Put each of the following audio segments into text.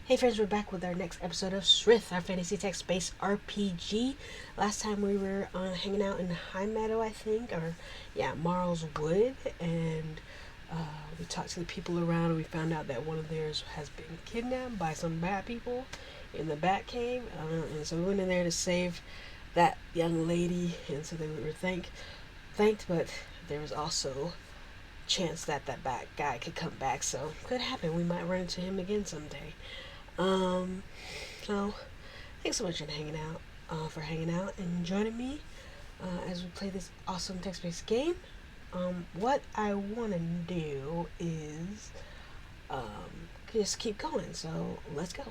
Hey friends, we're back with our next episode of Sryth, our fantasy text-based RPG. Last time we were hanging out in High Meadow, I think, or yeah, Marl's Wood, and we talked to the people around, and we found out that one of theirs has been kidnapped by some bad people in the Batcave, and so we went in there to save that young lady, and so they were thanked, but there was also chance that bad guy could come back, so could happen. We might run into him again someday. Um, so thanks so much for hanging out and joining me as we play this awesome text-based game. What I want to do is just keep going. So let's go.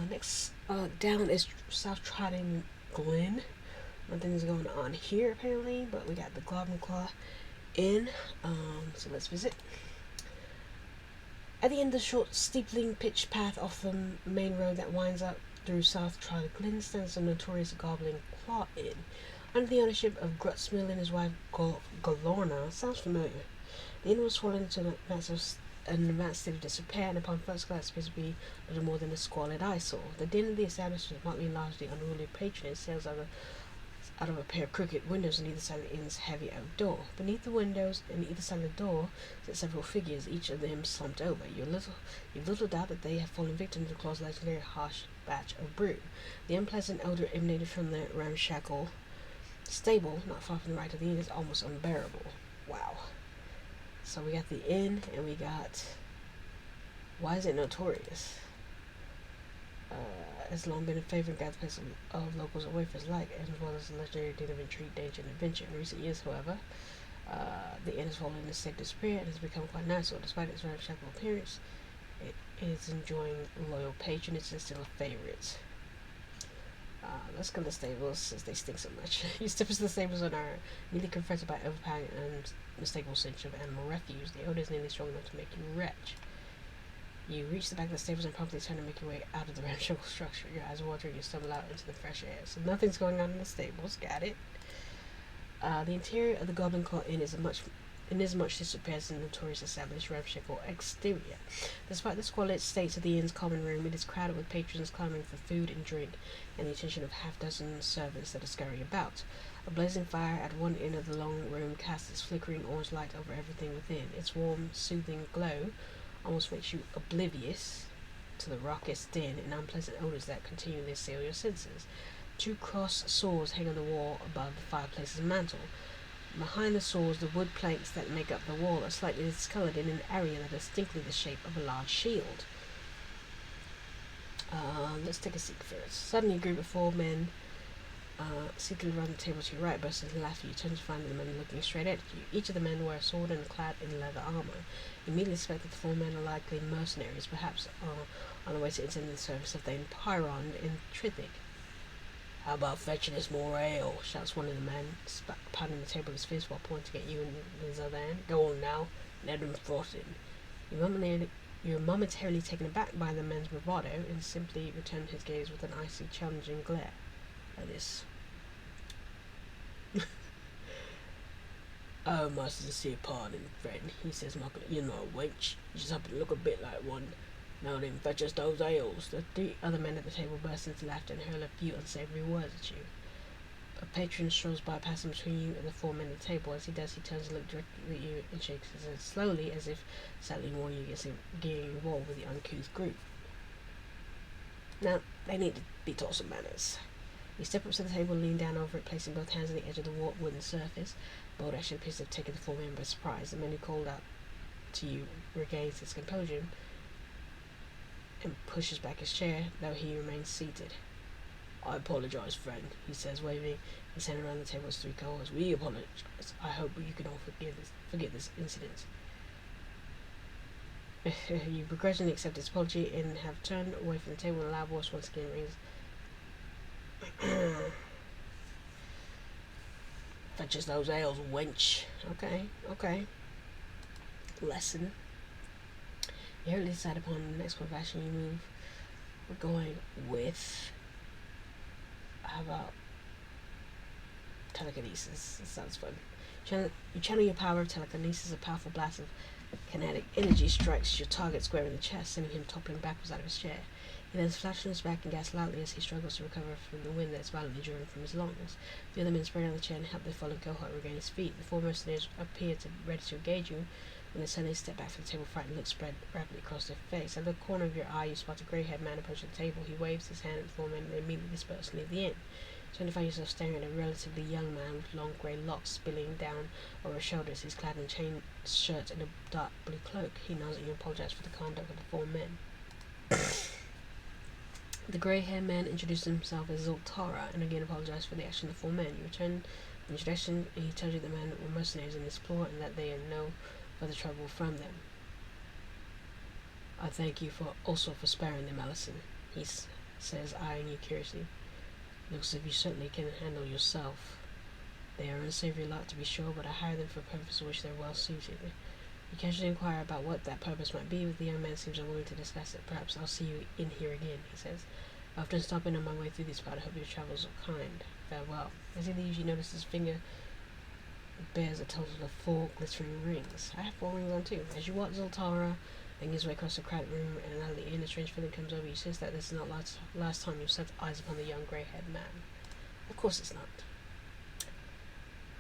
Next down is South Trotting Glen. Nothing's going on here apparently, but we got the Goblinclaw Inn. So let's visit. At the end of the short, steepling pitch path off the main road that winds up through South Trolley Glen stands the notorious Goblinclaw Inn. Under the ownership of Grutsmill and his wife Galorna, sounds familiar. The inn was fallen into an advanced state of disrepair, and upon first glance appears to be little more than a squalid eyesore. The din of the establishment might be largely unruly patronage sales out of a pair of crooked windows on either side of the inn's heavy oak door. Beneath the windows and either side of the door sit several figures, each of them slumped over. You've little doubt that they have fallen victim to the claw's legendary harsh batch of brew. The unpleasant odor emanated from the ramshackle stable, not far from the right of the inn, is almost unbearable. Wow. So we got the inn, and we got... Why is it notorious? Has long been a favorite gathering of locals and wayfarers alike, as well as a legendary den of intrigue, danger, and adventure. In recent years, however, the inn has fallen into state of disrepair and has become quite nicer. Despite its ramshackle appearance, it is enjoying loyal patronage and still a favorite. Let's go to the stables since they stink so much. You step into the stables and are immediately confronted by overpowering and unmistakable stench of animal refuse. The odor is nearly strong enough to make you retch. You reach the back of the stables and promptly turn to make your way out of the ramshackle structure. Your eyes watering, you stumble out into the fresh air. So nothing's going on in the stables. Got it. The interior of the Goblinclaw Inn is much disrepair as the notorious established ramshackle exterior. Despite the squalid state of the inn's common room, it is crowded with patrons clamoring for food and drink, and the attention of half-dozen servants that are scurrying about. A blazing fire at one end of the long room casts its flickering orange light over everything within. Its warm, soothing glow almost makes you oblivious to the raucous din and unpleasant odors that continually assail your senses. Two crossed swords hang on the wall above the fireplace's mantel. Behind the swords, the wood planks that make up the wall are slightly discolored in an area that is distinctly the shape of a large shield. Let's take a seat first. Suddenly, a group of 4 men seated around the table to your right burst into laughter. You turn to find the men looking straight at you. Each of the men wear a sword and clad in leather armor. You immediately suspect that the 4 men are likely mercenaries, perhaps on the way to enter the service of the Empyron in Trithic. "How about fetching us more ale?" shouts one of the men, pounding the table with his fist while pointing at you in his other hand. "Go on now, let them frothing." You're momentarily taken aback by the man's bravado and simply return his gaze with an icy, challenging glare. Like this. "Oh, my sincere pardon, friend," he says mockingly. "You're not a wench. You just happen to look a bit like one. Now then, fetch us those ales." The 3 other men at the table burst into laughter and hurl a few unsavory words at you. A patron strolls by, passing between you and the 4 men at the table. As he does, he turns to look directly at you and shakes his head slowly, as if sadly warning you against getting involved with the uncouth group. Now, they need to be taught some manners. You step up to the table and lean down over it, placing both hands on the edge of the wooden surface. Bold action appears to have taken the 4 men by surprise. The man who called out to you regains his composure and pushes back his chair, though he remains seated. "I apologize, friend," he says, waving his hand around the table as 3 cohorts. "We apologize. I hope you can all forget this incident." You begrudgingly accept his apology and have turned away from the table, and a loud voice once again rings. "Fetch us those ales, wench." Okay. Lesson. You hurriedly decide upon the next course of action you move. We're going with... How about telekinesis? That sounds fun. You channel your power of telekinesis, a powerful blast of Kinetic energy strikes your target square in the chest, sending him toppling backwards out of his chair. He then splashes on his back and gasps loudly as he struggles to recover from the wind that is violently driven from his lungs. The other men spread on the chair and help their fallen cohort regain his feet. The four mercenaries appear to be ready to engage you when they suddenly step back from the table, frightened looks spread rapidly across their face. At the corner of your eye, you spot a grey-haired man approaching the table. He waves his hand at the four men and they immediately disperse and leave the inn. You find yourself staring at a relatively young man with long grey locks spilling down over his shoulders. He's clad in a chain shirt and a dark blue cloak. He nods at you and apologizes for the conduct of the four men. The grey-haired man introduced himself as Zoltara and again apologized for the action of the four men. You return the introduction and he tells you the men were mercenaries in this plot and that they are no further trouble from them. I thank you also for sparing them, Allison, he says, eyeing you curiously. Looks as if you certainly can handle yourself. They are unsavory lot, to be sure, but I hire them for a purpose for which they're well suited. You casually inquire about what that purpose might be, but the young man seems unwilling to discuss it. Perhaps I'll see you in here again, he says. I often stop in on my way through this part. I hope your travels are kind. Farewell. As he leaves, you notice his finger bears a total of 4 glittering rings. I have 4 rings on too. As you watch Zoltara making his way across the crowded room and out of the inn, a strange feeling comes over you. Sense that this is not last time you've set eyes upon the young grey-haired man. Of course it's not.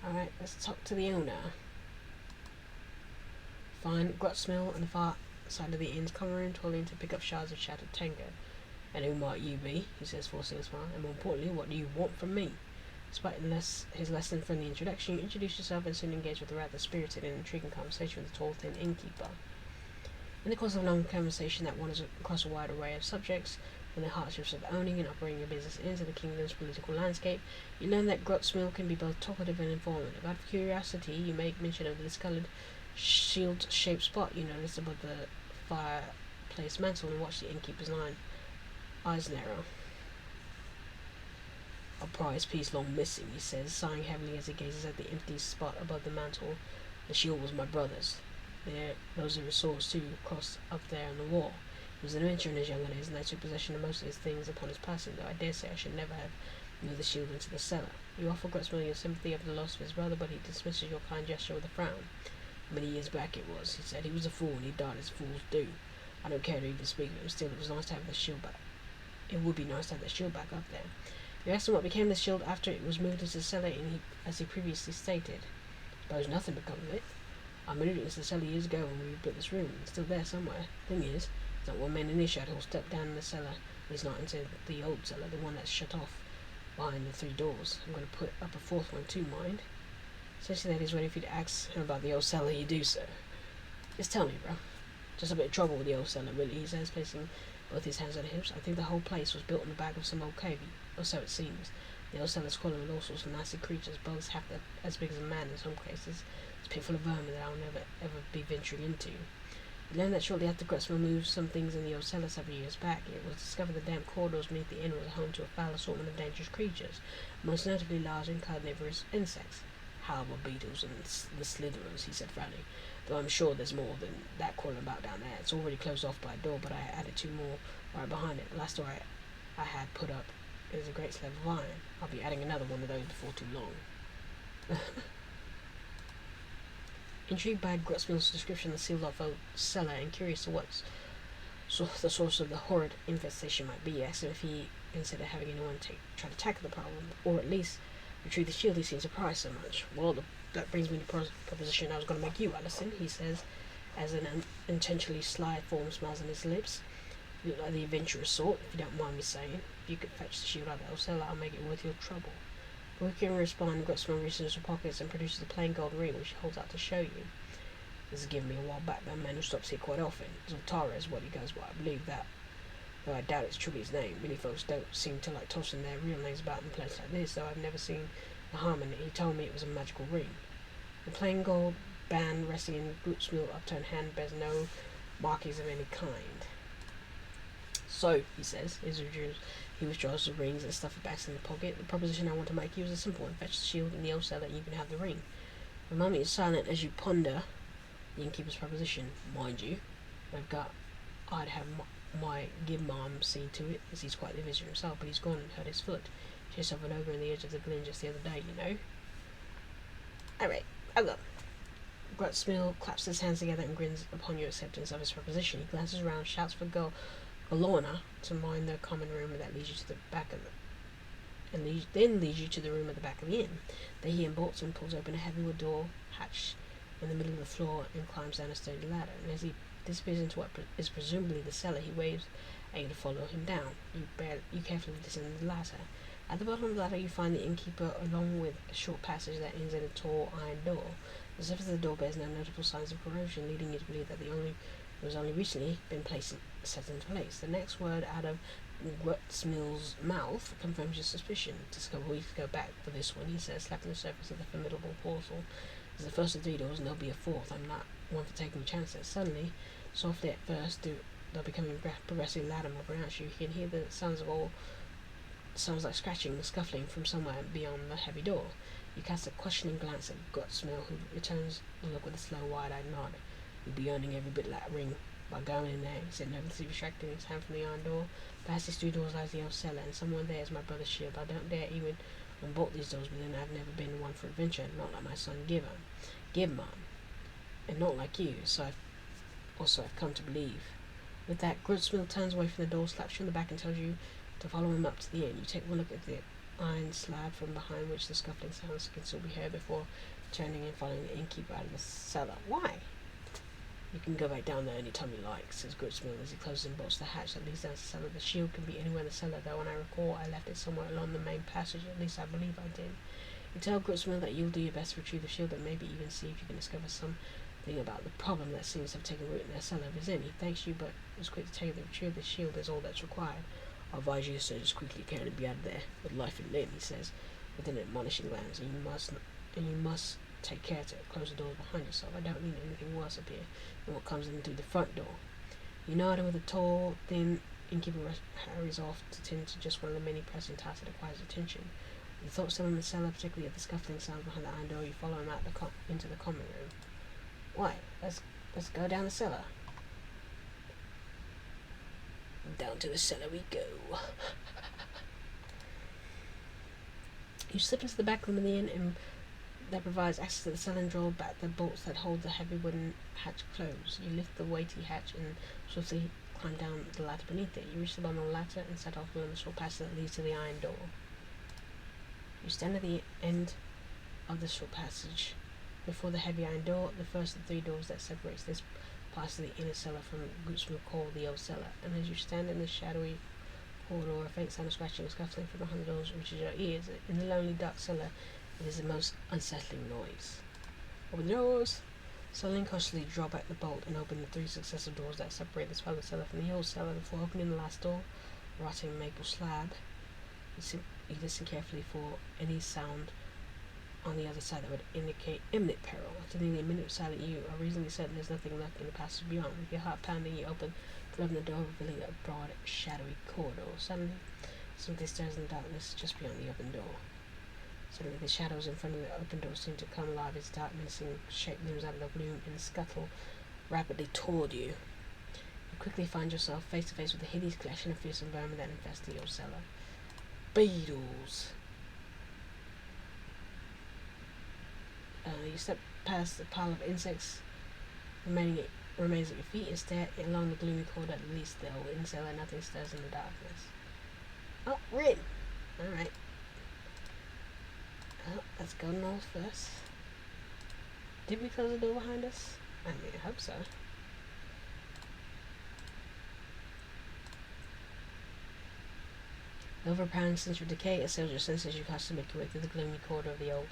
Alright, let's talk to the owner. Find Grutsmill on the far side of the inn's common room, toiling to pick up shards of shattered tango. And who might you be? He says, forcing a smile. And more importantly, what do you want from me? Despite his less than friendly introduction, you introduce yourself and soon engage with a rather spirited and intriguing conversation with the tall, thin innkeeper. In the course of a long conversation that wanders across a wide array of subjects, from the hardships of owning and operating a business into the kingdom's political landscape, you learn that Grutsmill can be both talkative and informative. Out of curiosity, you make mention of the discoloured, shield-shaped spot you notice above the fireplace mantle and watch the innkeeper's eyes narrow. A prize piece long missing, he says, sighing heavily as he gazes at the empty spot above the mantle. The shield was my brother's. Those are his swords too, crossed up there on the wall. He was an adventurer in his younger days, and I took possession of most of his things upon his person, though I dare say I should never have moved the shield into the cellar. You offer Grutsmill your sympathy over the loss of his brother, but he dismisses your kind gesture with a frown. Many years back it was, he said. He was a fool, and he died as fools do. I don't care to even speak of him. Still, it was nice to have the shield back. It would be nice to have the shield back up there. You asked him what became of the shield after it was moved into the cellar, and as he previously stated. Suppose nothing became of it. I moved it into the cellar years ago when we built this room. It's still there somewhere. Thing is, there's not one man in earshot who'll step down in the cellar. He's not into the old cellar, the one that's shut off behind the 3 doors. I'm going to put up a 4th one too, mind. Essentially, that he's ready for you to ask him about the old cellar. You do so. Just tell me, bro. Just a bit of trouble with the old cellar, really, he says, placing both his hands on his hips. I think the whole place was built in the back of some old cave, or so it seems. The old cellar's crawling with all sorts of nasty creatures, bugs half as big as a man in some cases. It's a pit full of vermin that I'll never ever be venturing into. We learned that shortly after Grutsmill moved some things in the old cellar several years back, it was discovered the damp corridors beneath the inn was home to a foul assortment of dangerous creatures, most notably large and carnivorous insects. Horrible beetles and the slitherers, he said frowning. Though I'm sure there's more than that crawling about down there. It's already closed off by a door, but I added 2 more right behind it. The last door I had put up is a great slab of iron. I'll be adding another one of those before too long. Intrigued by Grutsmill's description of the sealed-off cellar and curious to what the source of the horrid infestation might be, asked him if he considered having anyone try to tackle the problem, or at least retrieve the shield he seemed surprised so much. Well, that brings me to the proposition I was going to make you, Allison, he says, as an unintentionally sly form smiles on his lips. You look like the adventurous sort, if you don't mind me saying. If you could fetch the shield out of the old cellar, I'll make it worth your trouble. Before you can respond, Grutsmill reaches into his pockets and produces a plain gold ring, which he holds out to show you. This is given me a while back by a man who stops here quite often. Zoltara is what he goes by. I believe that, though I doubt it's truly his name. Many folks don't seem to like tossing their real names about in a place like this, though I've never seen the harm in it. He told me it was a magical ring. The plain gold band resting in Grutsmill's upturned hand bears no markings of any kind. So, he says, he withdraws the rings and stuff it back in the pocket. The proposition I want to make you is a simple one. Fetch the shield in the old cellar and you can have the ring. For a moment you're silent as you ponder the innkeeper's proposition. Mind you, I'd have my Gib-mom see to it, as he's quite the visitor himself, but he's gone and hurt his foot. Chased over and over on the edge of the glen just the other day, you know. Alright, I'll go. Grutsmill claps his hands together and grins upon your acceptance of his proposition. He glances around, shouts for Galorna to mind the common room that leads you to the back of the then leads you to the room at the back of the inn. There he unbolts and pulls open a heavy wood door hatch in the middle of the floor and climbs down a sturdy ladder. And as he disappears into what is presumably the cellar, he waves at you to follow him down. You carefully descend the ladder. At the bottom of the ladder, you find the innkeeper, along with a short passage that ends in a tall iron door. The surface of the door bears no notable signs of corrosion, leading you to believe that it was only recently been set into place. The next word out of Grutsmill's mouth confirms your suspicion. Discovered weeks ago back for this one, he says, slapping the surface of the formidable portal. It's the first of 3 doors, and there'll be a 4th. I'm not one for taking chances. Suddenly, softly at first, though becoming progressively louder, more pronounced, you can hear the sounds like scratching and scuffling from somewhere beyond the heavy door. You cast a questioning glance at Grutsmill, who returns the look with a slow, wide-eyed nod. You'll be earning every bit of that ring by going in there, he said, nervously retracting his hand from the iron door. Past these 2 doors lies the old cellar, and somewhere there is my brother's shield. I don't dare even unbolt these doors, but then I've never been one for adventure, not like my son Gibman, and not like you, so I've come to believe. With that, Grutsmill turns away from the door, slaps you on the back, and tells you to follow him up to the inn. You take one look at the iron slab from behind which the scuffling sounds can still be heard before turning and following the innkeeper out of the cellar. Why? You can go back down there any time you like, says Grutsmill as he closes and bolts the hatch that leads down to the cellar. The shield can be anywhere in the cellar, though when I recall I left it somewhere along the main passage, at least I believe I did. You tell Grutsmill that you'll do your best to retrieve the shield, and maybe even see if you can discover something about the problem that seems to have taken root in their cellar. If there's any, thanks you, but it was quick to tell you that retrieve the shield is all that's required. I advise you to search as quickly as you can and be out of there with life and limb, he says, with an admonishing glance, and you must take care to close the doors behind yourself. I don't need anything worse up here than what comes in through the front door. You nod, and with a tall, thin innkeeper hurries off to tend to just one of the many pressing tasks that requires attention. With the thoughts still in the cellar, particularly at the scuffling sounds behind the iron door, you follow him out into the common room. Why, let's go down the cellar. Down to the cellar we go. You slip into the back room of the inn and that provides access to the cellar and draw back the bolts that hold the heavy wooden hatch closed. You lift the weighty hatch and swiftly climb down the ladder beneath it. You reach the bottom of the ladder and set off along the short passage that leads to the iron door. You stand at the end of the short passage before the heavy iron door, the first of 3 doors that separates this part of the inner cellar from Grutsmill called the old cellar. And as you stand in the shadowy corridor, a faint sound of scratching and scuffling from behind the doors reaches your ears. In the lonely dark cellar, it is the most unsettling noise. Open the doors. Suddenly cautiously draw back the bolt and open the 3 successive doors that separate this part of the cellar from the old cellar. Before opening the last door, rotting maple slab, you listen carefully for any sound on the other side that would indicate imminent peril. After nearly a minute of silence, you are reasonably certain there's nothing left in the passage beyond. With your heart pounding, you open the door, revealing a broad, shadowy corridor. Suddenly, something stirs in the darkness just beyond the open door. Suddenly, the shadows in front of the open door seem to come alive as dark, menacing shape looms out of the gloom and scuttle rapidly toward you. You quickly find yourself face to face with the hideous collection of fearsome vermin that infest the old cellar. Beetles. You step past the pile of insects remains at your feet and stare along the gloomy corridor. At least the old inn cellar, nothing stirs in the darkness. Oh, Rin! Alright. Oh, let's go north first. Did we close the door behind us? I mean, I hope so. The overpowering sense of decay assails your senses as you constantly make your way through the gloomy corridor of the old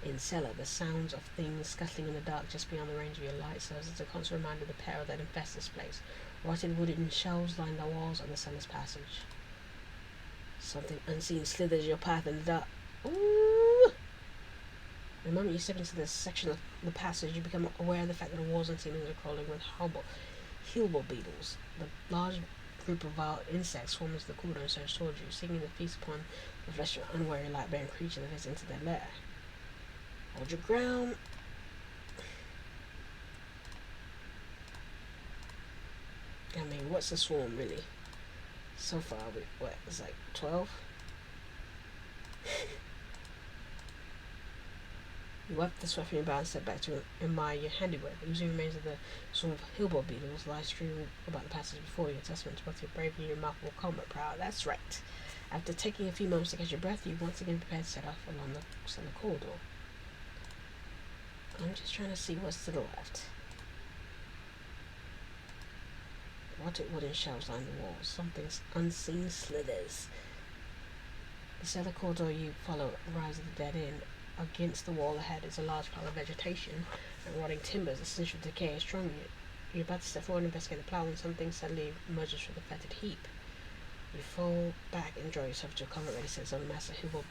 inn cellar. The sounds of things scuttling in the dark just beyond the range of your light serves as a constant reminder of the peril that infests this place. Rotted wooden shelves line the walls of the cellar's passage. Something unseen slithers your path in the dark. Ooh! The moment you step into this section of the passage, you become aware of the fact that the walls and ceilings are crawling with Hilbo beetles. The large group of vile insects swarm into the corridor and surge towards you, seeking to feast upon the flesh of an unwary, light-bearing creature that has entered their lair. Hold your ground. I mean, what's the swarm, really? So far, it's like 12? You wipe the sweat from your brow and step back to admire your handiwork. The oozing remains of the swarm of hillball beetles lie strewn about the passage before you, a testament to both your bravery and your remarkable combat prowess. That's right. After taking a few moments to catch your breath, you once again prepare to set off along the cellar corridor. I'm just trying to see what's to the left. Rotted wooden shelves line the walls. Something unseen slithers. The cellar corridor you follow rises at the dead end. Against the wall ahead is a large pile of vegetation and rotting timbers. A stench of decay is strong. You're about to step forward and investigate the plow when something suddenly emerges from the fetid heap. You fall back and draw yourself to a combat-ready sense of a massive hillball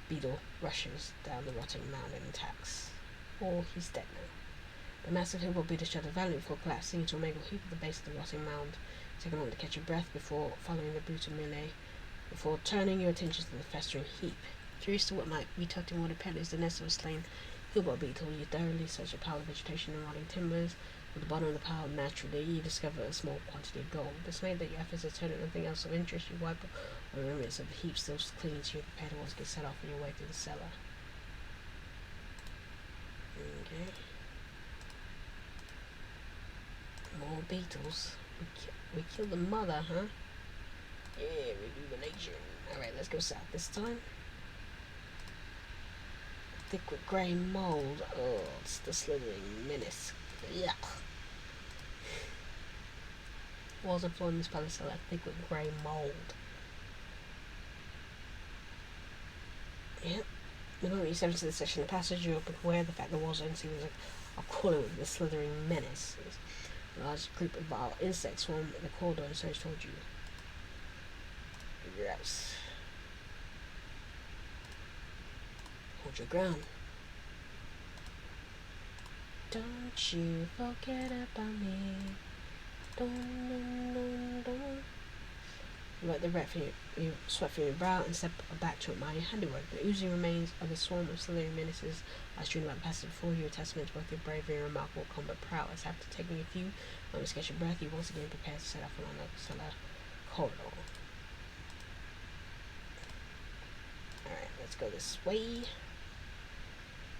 beetle rushes down the rotting mound and attacks. Oh, he's dead now. The massive hillball beetle shuddered violently before collapsing into a mangled heap at the base of the rotting mound. Take a moment to catch your breath before following the brutal melee, before turning your attention to the festering heap. Curious to what might be tucked in what apparently is the nest of a slain hillball beetle, you thoroughly search a pile of vegetation and rotting timbers. At the bottom of the pile, naturally, you discover a small quantity of gold. Dismayed that your efforts have turned into nothing else of interest, you wipe away the remnants of the heap still clinging to you, prepare to once get set off on your way through the cellar. Okay. More beetles. We killed the mother, huh? Yeah, rejuvenation. Alright, let's go south this time. Thick with grey mold. Oh, it's the slithering menace. Yuck. Walls and floor in this palace are thick with grey mold. Yep. The moment you step into this section of the passage, you're aware of the fact the walls are unseen are crawling with the slithering menace. A large group of vile insects swarm in the corridor and surge towards you. Gross. Hold your ground. Don't you forget about me. Don't. Let the you sweat from your brow and step back to admire your handiwork. The oozing remains of the swarm of slithering menaces are strewn about the passage before you, a testament to both your bravery and remarkable combat prowess. After taking a few moments to catch your breath, you once again prepare to set off along the cellar corridor. Alright, let's go this way.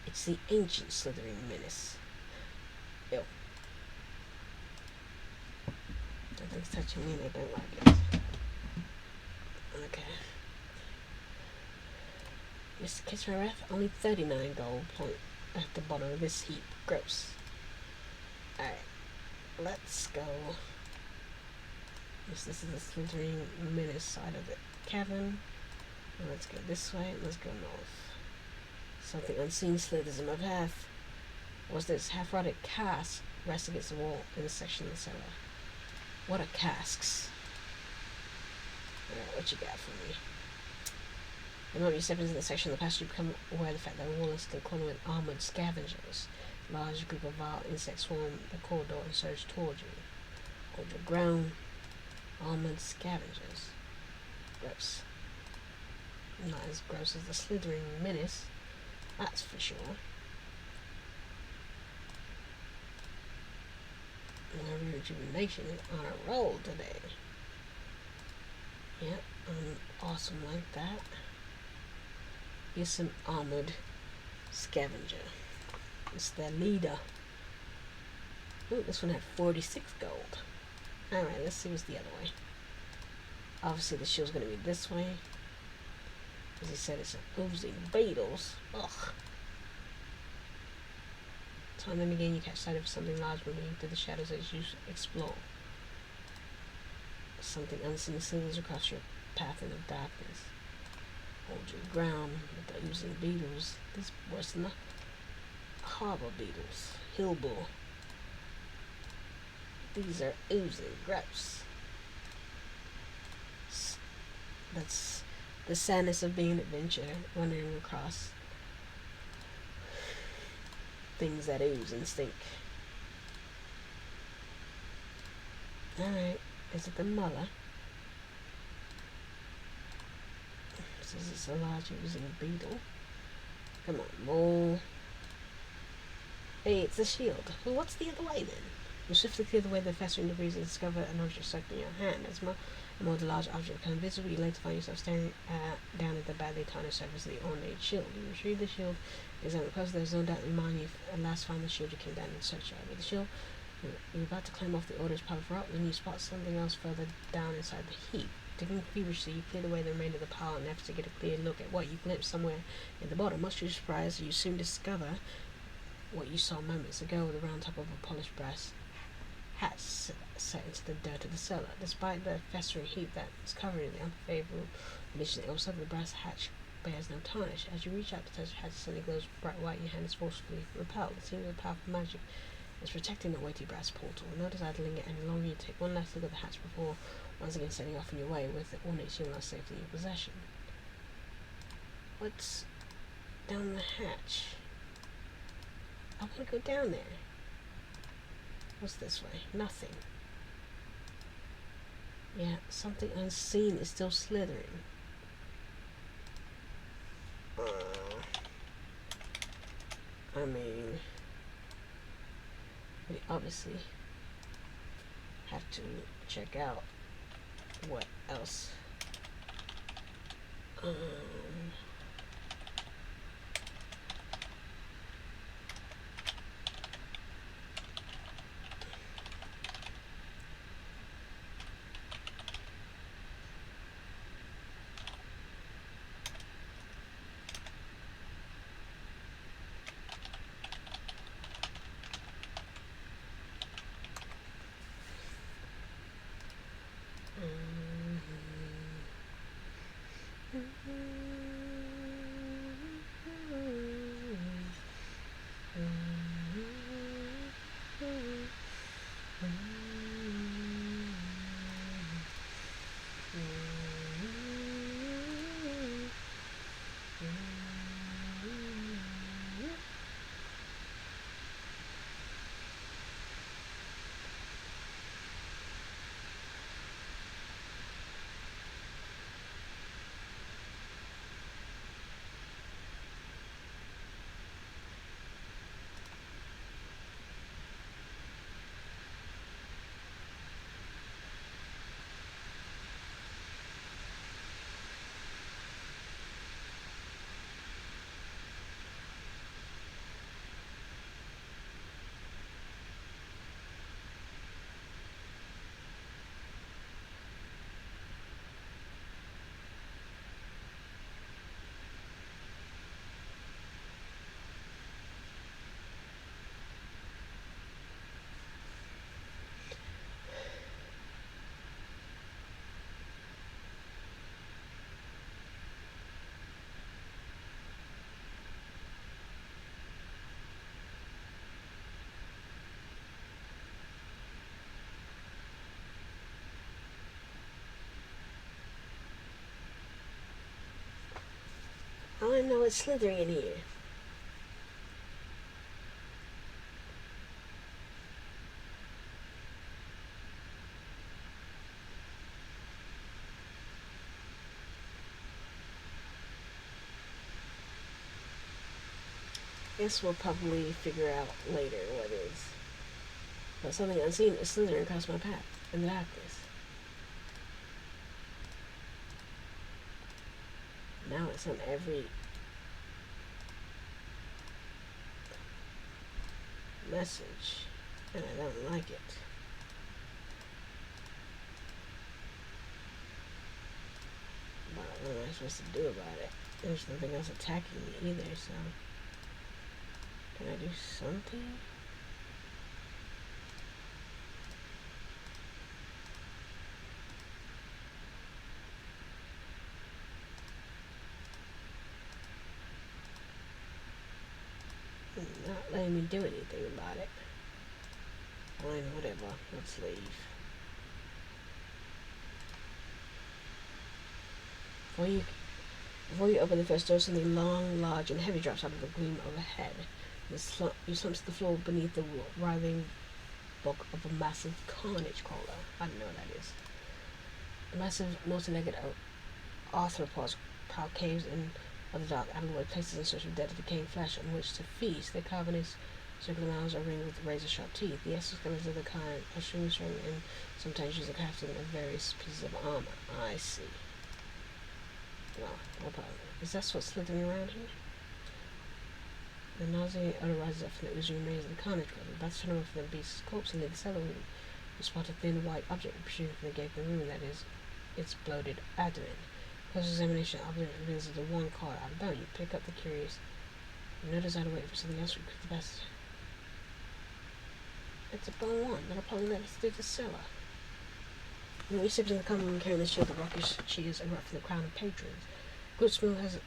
It's the ancient slithering menace. Ew. Something's touching me and I don't like it. Okay. Just catch my breath. Only 39 gold point at the bottom of this heap. Gross. Alright. Let's go. This is the slithering menace side of the cavern. And let's go this way. Let's go north. Something unseen slithers in my path. Was this half-rotted cask rest against the wall in this section of the cellar? What are casks? Alright, what you got for me? The moment you step into the section of the passage, you become aware of the fact that the wall is still crawling with armored scavengers. A large group of vile insects swarm the corridor and surge towards you. Hold your ground. Armored scavengers. Gross. Not as gross as the slithering menace, that's for sure. And rejuvenation is on a roll today. Yep, I'm awesome like that. Here's some armored scavenger. It's their leader. Ooh, this one had 46 gold. Alright, let's see what's the other way. Obviously the shield's gonna be this way. As he said, it's oozing beetles. Ugh. Time and again you catch sight of something large moving through the shadows as you explore. Something unseen slithers across your path in the darkness. Hold your ground with the oozing beetles. These worse than the harbor beetles. Hillball. These are oozing gross. That's the sadness of being an adventurer, wandering across things that ooze and stink. Alright, is it the mother? This is a large oozing beetle. Come on, mole. Hey, it's a shield. Well, what's the other way then? You swiftly clear the way the festering debris and discover an object stuck in your hand. As more the large object becomes visible, you later find yourself staring down at the badly tarnished surface of the ornate shield. You retrieve the shield, examine it closer. There's no doubt in your mind you've at last found the shield you came down in search of. With the shield, you're about to climb off the order's pile of rock when you spot something else further down inside the heap. Digging feverishly, you clear away the remainder of the pile in an effort to get a clear look at what you glimpsed somewhere in the bottom. Much to your surprise, you soon discover what you saw moments ago, the round top of a polished brass hat set into the dirt of the cellar. Despite the festering heap that is covered in the unfavorable conditions, it also the brass hatch bears no tarnish. As you reach out to touch the hatch, it suddenly glows bright white. Your hand is forcefully repelled. It seems a powerful magic is protecting the weighty brass portal. No desire to linger any longer, you take one last look at the hatch before once again setting off on your way with the ornate shield now safely in your possession. What's down the hatch? I want to go down there. What's this way? Nothing. Yeah, something unseen is still slithering. I mean, we obviously have to check out what else. I know it's slithering in here. Guess we'll probably figure out later what it is. But something unseen is slithering across my path in the darkness. Now it's on every message, and I don't like it. But what am I supposed to do about it? There's nothing else attacking me either, so can I do something? Not letting me do anything about it. Fine, whatever. Let's leave. Before you open the first door, something long, large, and heavy drops out of the gleam overhead. You slump to the floor beneath the writhing bulk of a massive carnage crawler. I don't know what that is. A massive, multi-legged arthropod prowl caves in other dark alloy places in search of dead decaying flesh on which to feast. Their cavernous Circular mouths are ringed with razor-sharp teeth. The exoskeletons of the kind are extremely strong and sometimes use the crafting of various pieces of armor. I see. Well, no problem. Is that what's slithering around here? The nauseating odor rises up from the oozing remains of the carnage brother. About to turn away from the beast's corpse and leave the cellar room. You spot a thin white object protruding from the gaping room, that is, its bloated abdomen. Close examination of the object reveals it is a one carved out of bone. You pick up the curious. You no desire to wait for something else to recruit the best. It's a bone one that'll probably let us through the cellar. When we stepped in the common room carrying the shield, the rockish cheers erupt from the crowd of patrons. Goodsmill has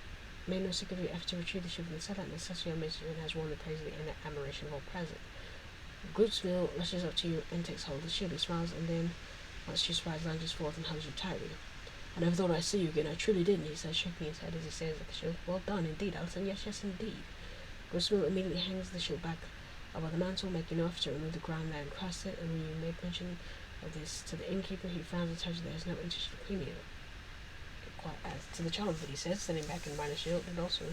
made no secret effort to retrieve the shield from the cellar, and the Celestial Mason has won the praise of the inner admiration of all present. Goodsmill rushes up to you and takes hold of the shield. He smiles, and then, once you surprise, lunges forth and hugs you tightly. I never thought I'd see you again. I truly didn't, he says, shaking his head as he stares at the shield. Well done, indeed, Alison. Yes, yes, indeed. Goodsmill immediately hangs the shield back above the mantle, making no effort to remove the grime that encrusts it, and when you make mention of this to the innkeeper, he frowns and tells you there is no intention of cleaning it. Quite adds to the charm of it, he says, standing back and buying the shield. It also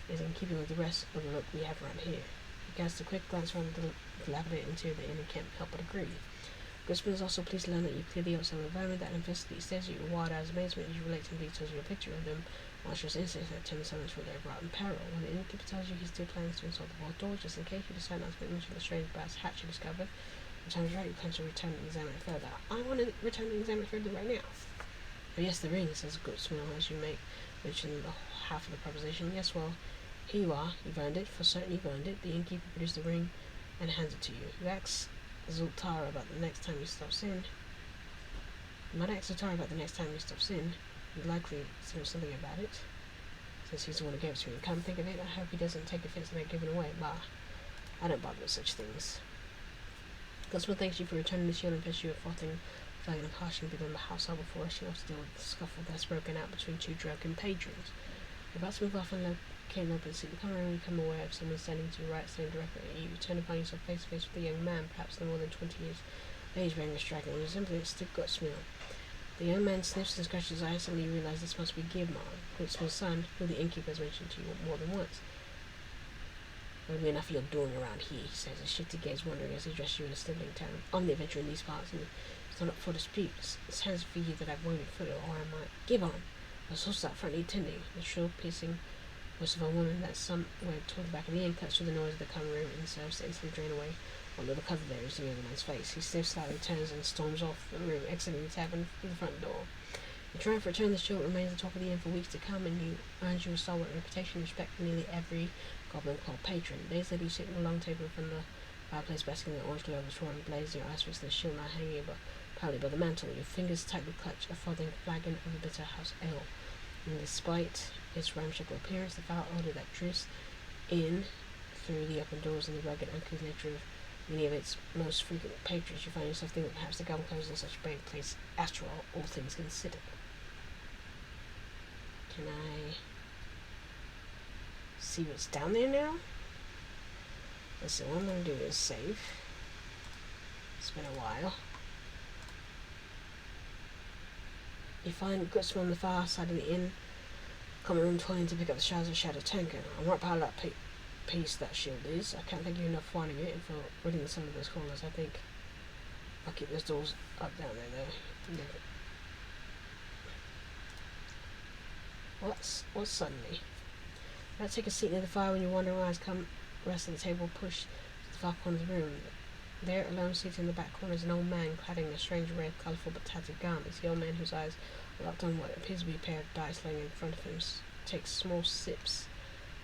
is in keeping with the rest of the look we have around here. He casts a quick glance around the dilapidated interior of the inn and can't help but agree. Goodsmill is also pleased to learn that you clear the outside environment that investigate stares at you with wild eyes of amazement as you relate to the details of your picture of them, monstrous insects that tend to silence for their brought in peril. When the innkeeper tells you he still plans to install the vault door, just in case you decide not to make mention of the strange brass hatch you discovered, the time is right, you plan to return and examine it further. I want to return and examine it further right now. Oh, yes, the ring, says Goodsmill as you make mention of the half of the proposition. Yes, well, here you are. You've earned it. For certain, you've earned it. The innkeeper produced the ring and hands it to you. You ask Zultara about the next time he stops in. You might ask Zultara about the next time he stops in. You'd likely say something about it, since he's the one who gave it to me. Come think of it, I hope he doesn't take offense that I give it away. Bah, I don't bother with such things. Goodsmill thanks you for returning the shield and pushes you a frothing flagon of caution beyond the household before rushing off to deal with the scuffle that's broken out between two drunken patrons. You're about to move off and locate an open seat. You come around and you become aware of someone standing to your right, staring directly at you. You turn and find yourself face to face with a young man, perhaps no more than 20 years of age, wearing a striking resemblance to Goodsmill. The young man sniffs and scratches his eyes. Suddenly you realize this must be Gibmar, Goodsmill's son, who the innkeeper has mentioned to you more than once. There'll be enough of your doing around here, he says, a shifty gaze wondering as he addresses you in a sniveling tone. I'm the adventurer in these parts, and it's not up for dispute. It's hands for you that I've waited for, or am I? Give on! The horse out front need tending. The shrill, piercing voice of a woman that's somewhere toward the back of the inn cuts through the noise of the common room and serves to instantly drain away what little cover there is in the other man's face. He sniffs slightly, turns, and storms off the room, exiting the tavern through the front door. Your triumph for return the shield remains at the top of the inn for weeks to come, and you earns you a stalwart reputation and respect from nearly every Goblinclaw patron. Days later, you sit at a long table in front of the fireplace, basking in the orange glow of the roaring blaze, your eyes fixed on the shield now hanging proudly by the mantle. Your fingers tightly clutch a frothing flagon of a bitter house ale. And despite its ramshackle appearance, the foul odor that drifts in through the open doors and the rugged, uncouth nature of many of its most frequent patrons, you find yourself thinking that perhaps the Goblinclaw is in such a brave place after all things considered. Can I see what's down there now? Let's see, what I'm going to do is save. It's been a while. You find Goodsmill on the far side of the inn, common room toiling to pick up the shards of Shadow Tanker. I'm right behind that piece that shield is. I can't thank you enough for finding it and for ridding some of those corners. I think I'll keep those doors up down there though. What's suddenly? Now take a seat near the fire when your wandering eyes come rest at the table, push to the far corner of the room. There, alone, seated in the back corner, is an old man clad in a strange red, colourful but tattered garments. The old man, whose eyes are locked on what appears to be a pair of dice laying in front of him, takes small sips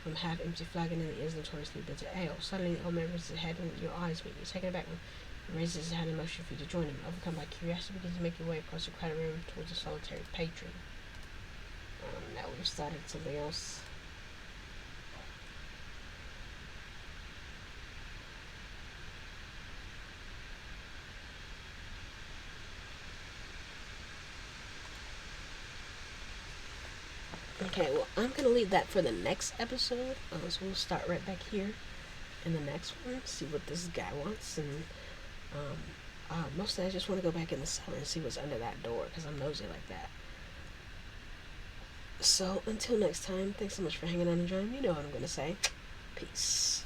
from half-empty flagon, and it is notoriously bitter ale. Suddenly, the old man raises his head, and your eyes meet. You're taken aback when he raises his hand in motion for you to join him. Overcome by curiosity, begins to make your way across the crowded room towards a solitary patron. Now we've started something else. Okay, well, I'm going to leave that for the next episode. So we'll start right back here in the next one, see what this guy wants. And mostly I just want to go back in the cellar and see what's under that door, because I'm nosy like that. So, until next time, thanks so much for hanging out and joining me. You know what I'm going to say. Peace.